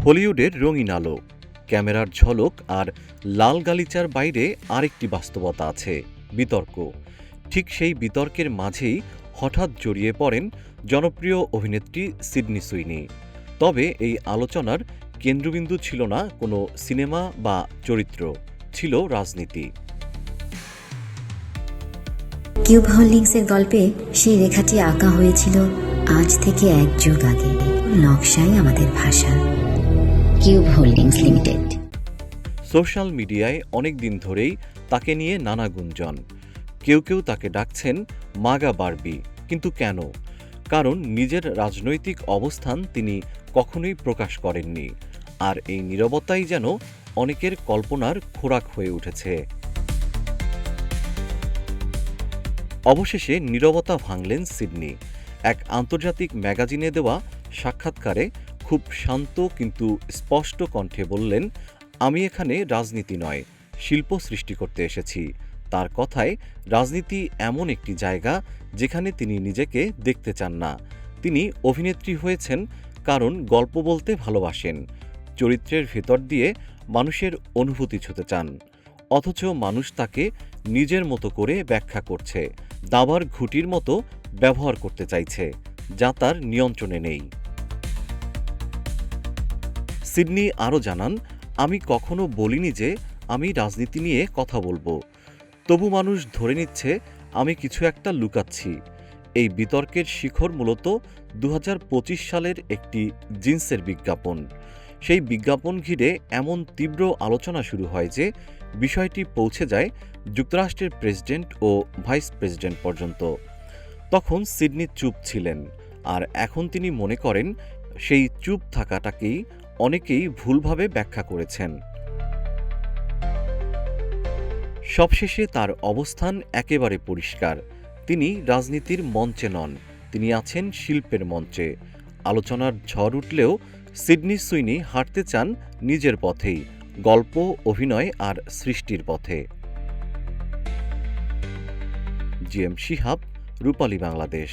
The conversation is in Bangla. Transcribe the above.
হলিউডের রঙিন আলো, ক্যামেরার ঝলক আর লাল গালিচার বাইরে আরেকটি বাস্তবতা আছে, বিতর্ক। ঠিক সেই বিতর্কের মাঝেই হঠাৎ জড়িয়ে পড়েন জনপ্রিয় অভিনেত্রী সিডনি সুইনি। তবে এই আলোচনার কেন্দ্রবিন্দু ছিল না কোনো সিনেমা বা চরিত্র, ছিল রাজনীতি। কিউব হোল্ডিংসের গল্পে সেই রেখাটি আঁকা হয়েছিল আজ থেকে 1 যুগ আগে। নকশাই আমাদের ভাষা। Cube holdings limited. সোশ্যাল মিডিয়ায় অনেক দিন ধরেই তাকে নিয়ে নানা গুঞ্জন। কেউ কেউ তাকে ডাকছেন মাগা বারবি। কিন্তু কেন? কারণ নিজের রাজনৈতিক অবস্থান তিনি কখনোই প্রকাশ করেননি, আর এই নীরবতাই যেন অনেকের কল্পনার খোরাক হয়ে উঠেছে। অবশেষে নীরবতা ভাঙলেন সিডনি। এক আন্তর্জাতিক ম্যাগাজিনে দেওয়া সাক্ষাৎকারে খুব শান্ত কিন্তু স্পষ্ট কণ্ঠে বললেন, আমি এখানে রাজনীতি নয়, শিল্প সৃষ্টি করতে এসেছি। তার কথায় রাজনীতি এমন একটি জায়গা যেখানে তিনি নিজেকে দেখতে চান না। তিনি অভিনেত্রী হয়েছেন কারণ গল্প বলতে ভালোবাসেন, চরিত্রের ভেতর দিয়ে মানুষের অনুভূতি ছুঁতে চান। অথচ মানুষ তাকে নিজের মতো করে ব্যাখ্যা করছে, দাবার ঘুঁটির মতো ব্যবহার করতে চাইছে, যা তার নিয়ন্ত্রণে নেই। সিডনি আরও জানান, আমি কখনো বলিনি যে আমি রাজনীতি নিয়ে কথা বলবো। তবু মানুষ ধরে নিচ্ছে আমি কিছু একটা লুকাচ্ছি। এই বিতর্কের শিখর মূলত 2025 সালের একটি জিন্সের বিজ্ঞাপন। সেই বিজ্ঞাপন ঘিরে এমন তীব্র আলোচনা শুরু হয় যে বিষয়টি পৌঁছে যায় যুক্তরাষ্ট্রের প্রেসিডেন্ট ও ভাইস প্রেসিডেন্ট পর্যন্ত। তখন সিডনি চুপ ছিলেন, আর এখন তিনি মনে করেন সেই চুপ থাকাটাকেই অনেকেই ভুলভাবে ব্যাখ্যা করেছেন। সবশেষে তার অবস্থান একেবারে পরিষ্কার। তিনি রাজনীতির মঞ্চে নন, তিনি আছেন শিল্পের মঞ্চে। আলোচনার ঝড় উঠলেও সিডনি সুইনি হাঁটতে চান নিজের পথেই, গল্প, অভিনয় আর সৃষ্টির পথে। জিএম শিহাব, রূপালী বাংলাদেশ।